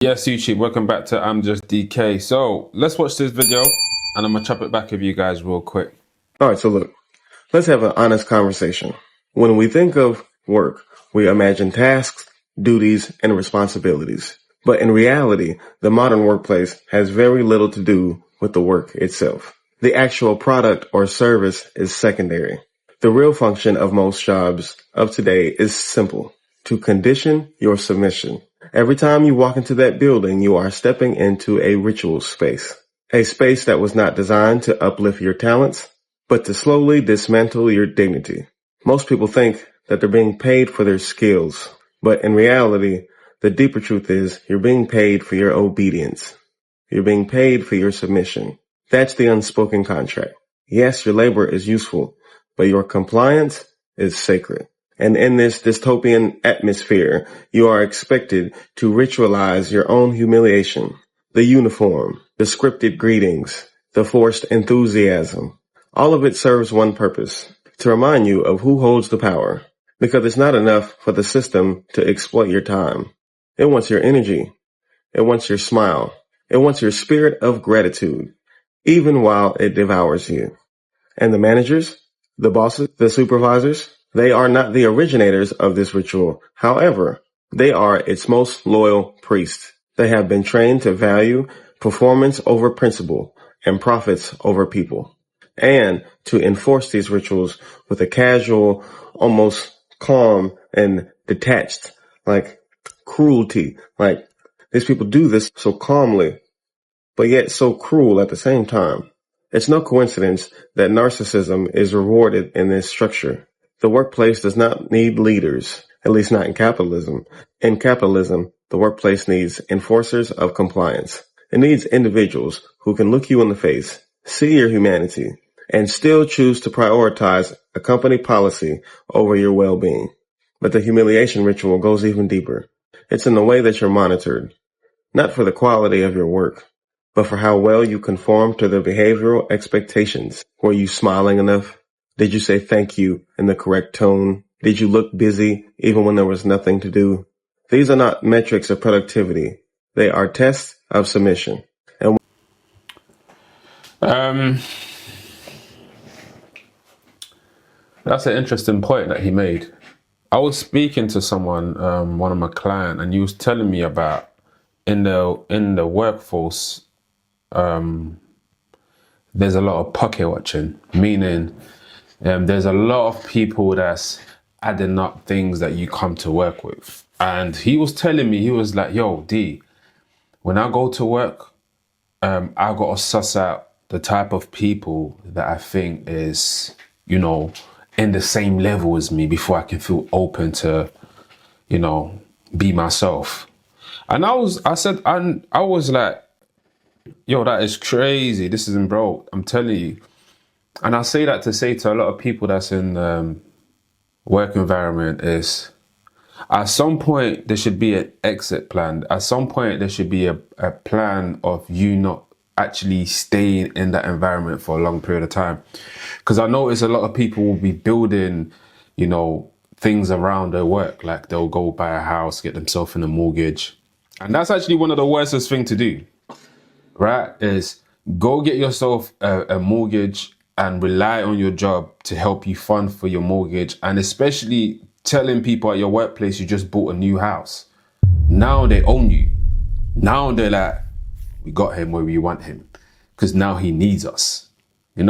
Yes, YouTube, welcome back to I'm Just DK. So let's watch this video and I'm gonna chop it back with you guys real quick. All right, so look, let's have an honest conversation. When we think of work, we imagine tasks, duties, and responsibilities. But in reality, the modern workplace has very little to do with the work itself. The actual product or service is secondary. The real function of most jobs of today is simple: to condition your submission. Every time you walk into that building, you are stepping into a ritual space. A space that was not designed to uplift your talents, but to slowly dismantle your dignity. Most people think that they're being paid for their skills, but in reality, the deeper truth is you're being paid for your obedience. You're being paid for your submission. That's the unspoken contract. Yes, your labor is useful, but your compliance is sacred. And in this dystopian atmosphere, you are expected to ritualize your own humiliation, the uniform, the scripted greetings, the forced enthusiasm. All of it serves one purpose: to remind you of who holds the power. Because it's not enough for the system to exploit your time. It wants your energy. It wants your smile. It wants your spirit of gratitude, even while it devours you. And the managers, the bosses, the supervisors, they are not the originators of this ritual. However, they are its most loyal priests. They have been trained to value performance over principle and profits over people, and to enforce these rituals with a casual, almost calm and detached, like cruelty. Like, these people do this so calmly, but yet so cruel at the same time. It's no coincidence that narcissism is rewarded in this structure. The workplace does not need leaders, at least not in capitalism. In capitalism, the workplace needs enforcers of compliance. It needs individuals who can look you in the face, see your humanity, and still choose to prioritize a company policy over your well-being. But the humiliation ritual goes even deeper. It's in the way that you're monitored, not for the quality of your work, but for how well you conform to the behavioral expectations. Were you smiling enough? Did you say thank you in the correct tone? Did you look busy even when there was nothing to do? These are not metrics of productivity. They are tests of submission. That's an interesting point that he made. I was speaking to someone, one of my clients, and he was telling me about in the workforce, there's a lot of pocket watching, meaning there's a lot of people that's adding up things that you come to work with. And he was telling me, he was like, yo, D, when I go to work, I got to suss out the type of people that I think is, in the same level as me before I can feel open to, be myself. And I was like, yo, that is crazy. This isn't, bro, I'm telling you. And I say that to say to a lot of people that's in work environment is, at some point there should be an exit plan. At some point there should be a plan of you not actually staying in that environment for a long period of time. Because I notice a lot of people will be building, things around their work. Like they'll go buy a house, get themselves in a mortgage. And that's actually one of the worstest thing to do, right? Is go get yourself a mortgage and rely on your job to help you fund for your mortgage. And especially telling people at your workplace you just bought a new house. Now they own you. Now they're like, we got him where we want him, because now he needs us, And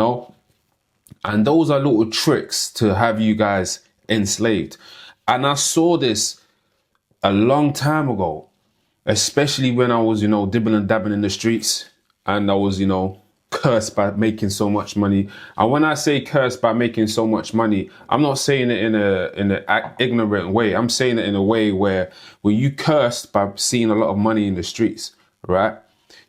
those are little tricks to have you guys enslaved. And I saw this a long time ago, especially when I was, dibbling and dabbing in the streets, and I was, cursed by making so much money. And when I say cursed by making so much money, I'm not saying it in an ignorant way. I'm saying it in a way where you cursed by seeing a lot of money in the streets, right?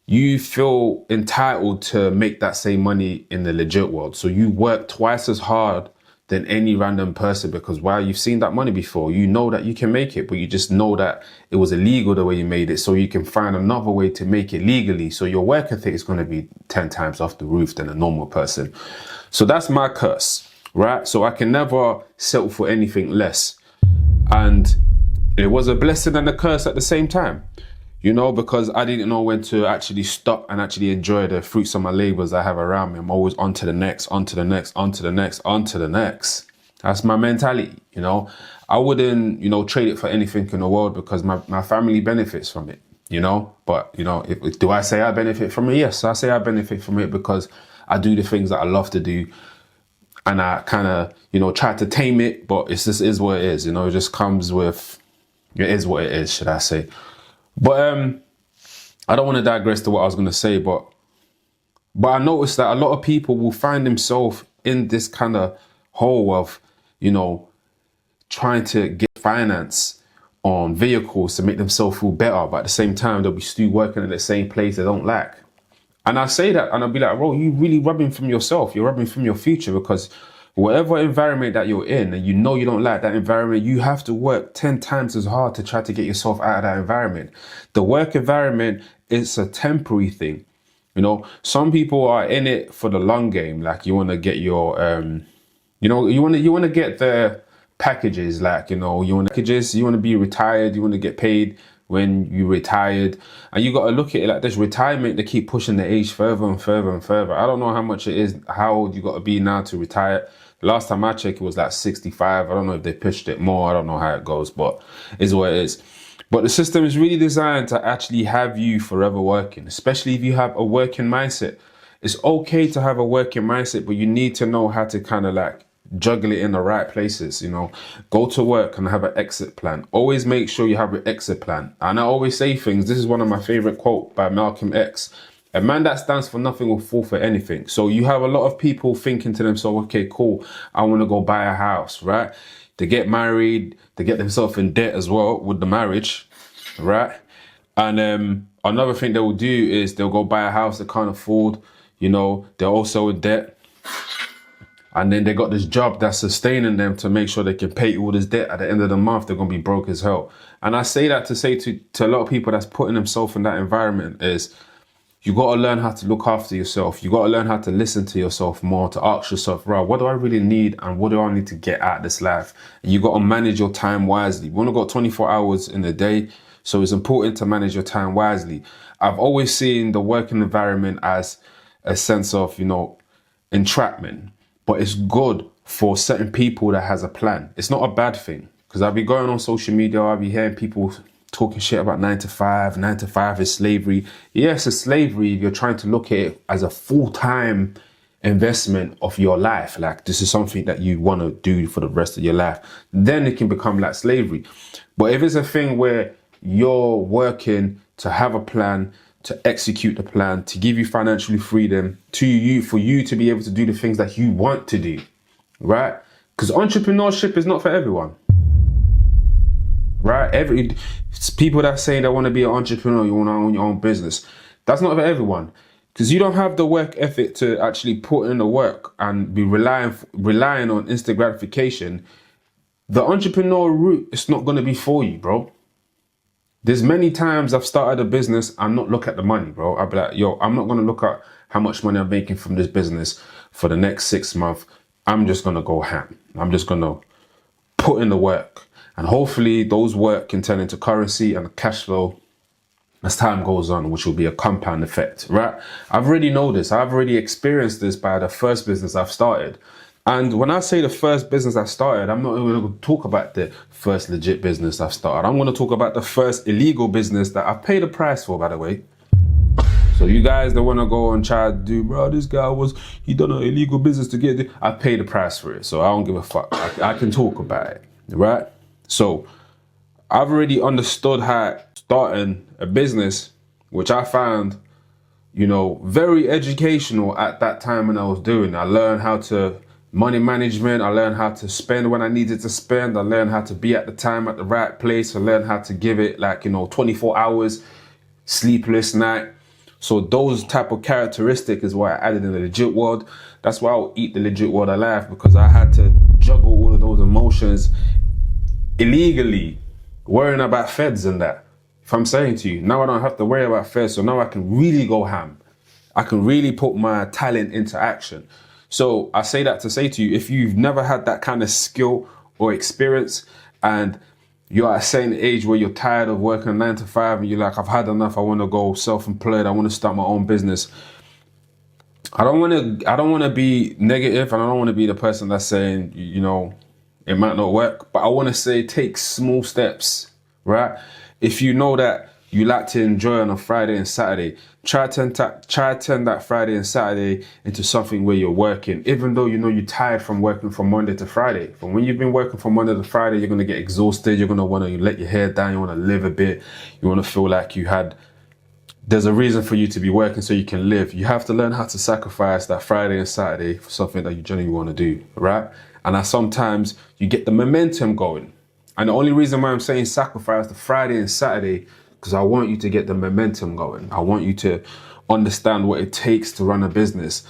You feel entitled to make that same money in the legit world. So you work twice as hard than any random person, because while you've seen that money before, you know that you can make it, but you just know that it was illegal the way you made it. So you can find another way to make it legally. So your work ethic is going to be 10 times off the roof than a normal person. So that's my curse, right? So I can never settle for anything less. And it was a blessing and a curse at the same time. you know, because I didn't know when to actually stop and actually enjoy the fruits of my labors I have around me. I'm always on to the next, on to the next, on to the next, on to the next. That's my mentality, you know. I wouldn't, you know, trade it for anything in the world because my family benefits from it, you know. But, you know, do I say I benefit from it? Yes, I say I benefit from it because I do the things that I love to do. And I kind of, you know, try to tame it, but it just is what it is, you know. It just comes with, it is what it is, should I say. But I don't want to digress to what I was going to say, but I noticed that a lot of people will find themselves in this kind of hole of, you know, trying to get finance on vehicles to make themselves feel better, but at the same time they'll be still working at the same place they don't like. And I say that and I'll be like, bro, you really rubbing from yourself. You're rubbing from your future, because whatever environment that you're in and you know you don't like that environment, you have to work 10 times as hard to try to get yourself out of that environment. The work environment is a temporary thing. You know, some people are in it for the long game. Like you want to get your, you know, you want to get the packages, like, you know, you want packages, you want to be retired, you want to get paid when you retired, and you got to look at it like this. Retirement, they keep pushing the age further and further and further. I don't know how much it is, how old you got to be now to retire. The last time I checked, it was like 65. I don't know if they pushed it more. I don't know how it goes, but it's what it is. But the system is really designed to actually have you forever working, especially if you have a working mindset. It's okay to have a working mindset, but you need to know how to kind of like juggle it in the right places, you know. Go to work and have an exit plan. Always make sure you have an exit plan. And I always say things. This is one of my favorite quotes by Malcolm X. A man that stands for nothing will fall for anything. So you have a lot of people thinking to themselves, okay, cool, I want to go buy a house, right? They get married, they get themselves in debt as well with the marriage, right? And another thing they will do is they'll go buy a house they can't afford, you know, they're also in debt. And then they got this job that's sustaining them to make sure they can pay all this debt. At the end of the month, they're going to be broke as hell. And I say that to say to a lot of people that's putting themselves in that environment is, you got to learn how to look after yourself. You got to learn how to listen to yourself more, to ask yourself, right, what do I really need and what do I need to get out of this life? And you got to manage your time wisely. We've only got 24 hours in a day, so it's important to manage your time wisely. I've always seen the working environment as a sense of, you know, entrapment. But it's good for certain people that has a plan. It's not a bad thing, because I'll be going on social media, I'll be hearing people talking shit about 9 to 5. 9 to 5 is slavery. Yes, it's slavery if you're trying to look at it as a full-time investment of your life. Like this is something that you want to do for the rest of your life. Then it can become like slavery. But if it's a thing where you're working to have a plan, to execute the plan, to give you financial freedom, to you, for you to be able to do the things that you want to do, right? Because entrepreneurship is not for everyone, right? People that say they want to be an entrepreneur, you want to own your own business, that's not for everyone. Because you don't have the work ethic to actually put in the work and be relying on instant gratification. The entrepreneur route is not going to be for you, bro. There's many times I've started a business and not look at the money, bro. I'll be like, yo, I'm not going to look at how much money I'm making from this business for the next 6 months. I'm just going to go ham. I'm just going to put in the work. And hopefully those work can turn into currency and cash flow as time goes on, which will be a compound effect, right? I've already know this. I've already experienced this by the first business I've started. And when I say the first business I started, I'm not even going to talk about the first legit business I've started. I'm going to talk about the first illegal business that I paid a price for, by the way. So you guys that want to go and try to do, bro, this guy he done an illegal business to get it. I paid the price for it. So I don't give a fuck. I can talk about it, right? So I've already understood how starting a business, which I found, you know, very educational at that time when I was doing it. I learned how to money management. I learned how to spend when I needed to spend. I learned how to be at the time at the right place. I learned how to give it 24 hours, sleepless night. So those type of characteristics is what I added in the legit world. That's why I'll eat the legit world alive, because I had to juggle all of those emotions illegally, worrying about feds and that. If I'm saying to you, now I don't have to worry about feds, so now I can really go ham. I can really put my talent into action. So I say that to say to you, if you've never had that kind of skill or experience and you're at a certain age where you're tired of working 9 to 5 and you're like, I've had enough, I want to go self-employed, I want to start my own business. I don't want to be negative, and I don't want to be the person that's saying, you know, it might not work, but I want to say take small steps, right? If you know that you like to enjoy on a Friday and Saturday, try to turn that Friday and Saturday into something where you're working, even though you know you're tired from working from Monday to Friday. But when you've been working from Monday to Friday, you're going to get exhausted. You're going to want to let your hair down. You want to live a bit. You want to feel like there's a reason for you to be working so you can live. You have to learn how to sacrifice that Friday and Saturday for something that you genuinely want to do, right? And sometimes you get the momentum going. And the only reason why I'm saying sacrifice the Friday and Saturday, because I want you to get the momentum going. I want you to understand what it takes to run a business,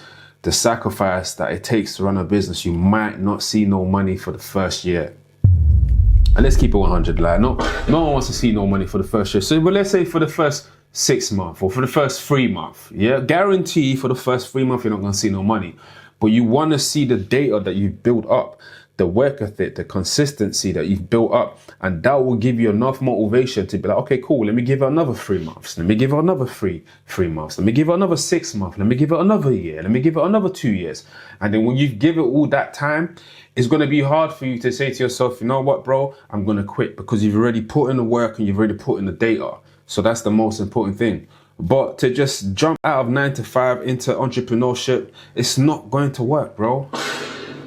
the sacrifice that it takes to run a business. You might not see no money for the first year. And let's keep it 100, like, no one wants to see no money for the first year. So, but let's say for the first 6 months or for the first 3 months, yeah, guarantee for the first 3 months you're not going to see no money, but you want to see the data that you've built up, the work ethic, the consistency that you've built up, and that will give you enough motivation to be like, okay, cool, let me give it another 3 months, let me give it another three months, let me give it another 6 months, let me give it another year, let me give it another 2 years. And then when you give it all that time, it's going to be hard for you to say to yourself, you know what, bro, I'm going to quit, because you've already put in the work and you've already put in the data. So that's the most important thing. But to just jump out of 9 to 5 into entrepreneurship, it's not going to work, bro.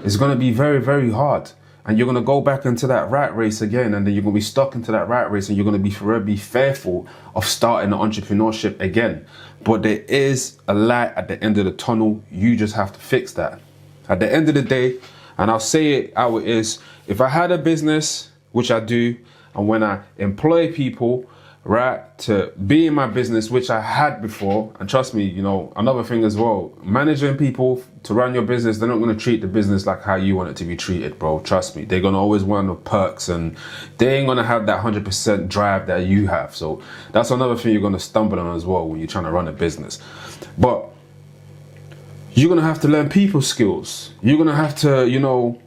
It's going to be very, very hard. And you're going to go back into that rat race again. And then you're going to be stuck into that rat race, and you're going to be forever be fearful of starting the entrepreneurship again. But there is a light at the end of the tunnel. You just have to fix that. At the end of the day, and I'll say it how it is, if I had a business, which I do, and when I employ people, right, to be in my business, which I had before, and trust me, you know, another thing as well, managing people to run your business, they're not going to treat the business like how you want it to be treated, bro. Trust me, they're going to always want the perks, and they ain't going to have that 100% drive that you have. So that's another thing you're going to stumble on as well when you're trying to run a business. But you're going to have to learn people skills. You're going to have to, you know,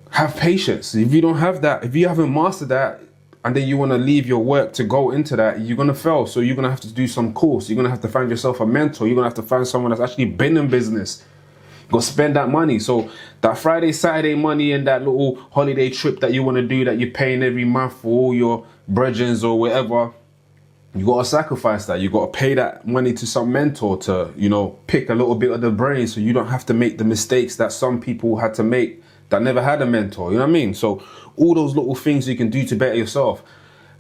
have patience. If you don't have that, if you haven't mastered that, and then you want to leave your work to go into that, you're going to fail. So you're going to have to do some course. You're going to have to find yourself a mentor. You're going to have to find someone that's actually been in business. Go spend that money. So that Friday, Saturday money and that little holiday trip that you want to do that you're paying every month for all your brethrens or whatever, you got to sacrifice that. You got to pay that money to some mentor to, you know, pick a little bit of the brain so you don't have to make the mistakes that some people had to make that never had a mentor. You know what I mean? So all those little things you can do to better yourself.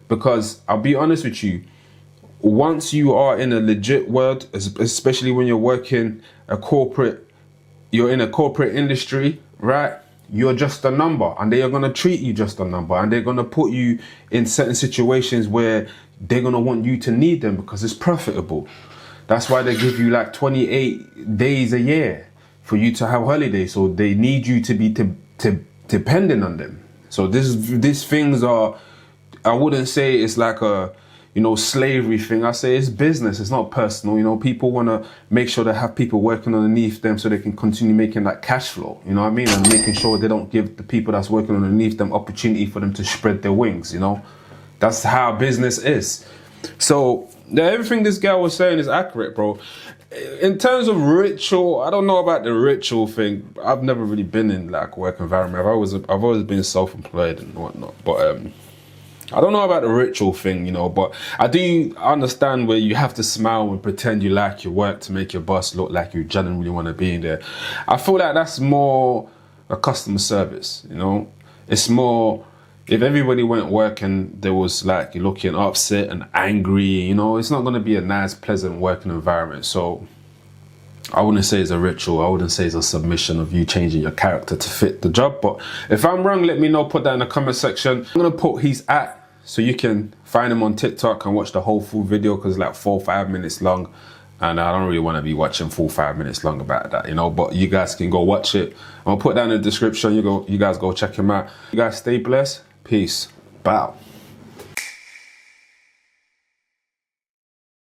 Because I'll be honest with you, once you are in a legit world, especially when you're working you're in a corporate industry, right? You're just a number, and they are going to treat you just a number, and they're going to put you in certain situations where they're going to want you to need them because it's profitable. That's why they give you like 28 days a year for you to have holidays. So they need you to be dependent on them. So these things are, I wouldn't say it's like a, you know, slavery thing. I say it's business. It's not personal. You know, people want to make sure they have people working underneath them so they can continue making that cash flow. You know what I mean? And making sure they don't give the people that's working underneath them opportunity for them to spread their wings. You know, that's how business is. So everything this guy was saying is accurate, bro. In terms of ritual, I don't know about the ritual thing. I've never really been in like work environment. I've always been self-employed and whatnot. But I don't know about the ritual thing, you know. But I do understand where you have to smile and pretend you like your work to make your boss look like you genuinely want to be in there. I feel like that's more a customer service, you know. It's more, if everybody went work and there was like you're looking upset and angry, you know, it's not going to be a nice, pleasant working environment. So I wouldn't say it's a ritual. I wouldn't say it's a submission of you changing your character to fit the job. But if I'm wrong, let me know. Put that in the comment section. I'm going to put his @ so you can find him on TikTok and watch the whole full video because it's like 4 or 5 minutes long. And I don't really want to be watching 4 or 5 minutes long about that, you know, but you guys can go watch it. I'll put that in the description. You guys go check him out. You guys stay blessed. Peace. Bow.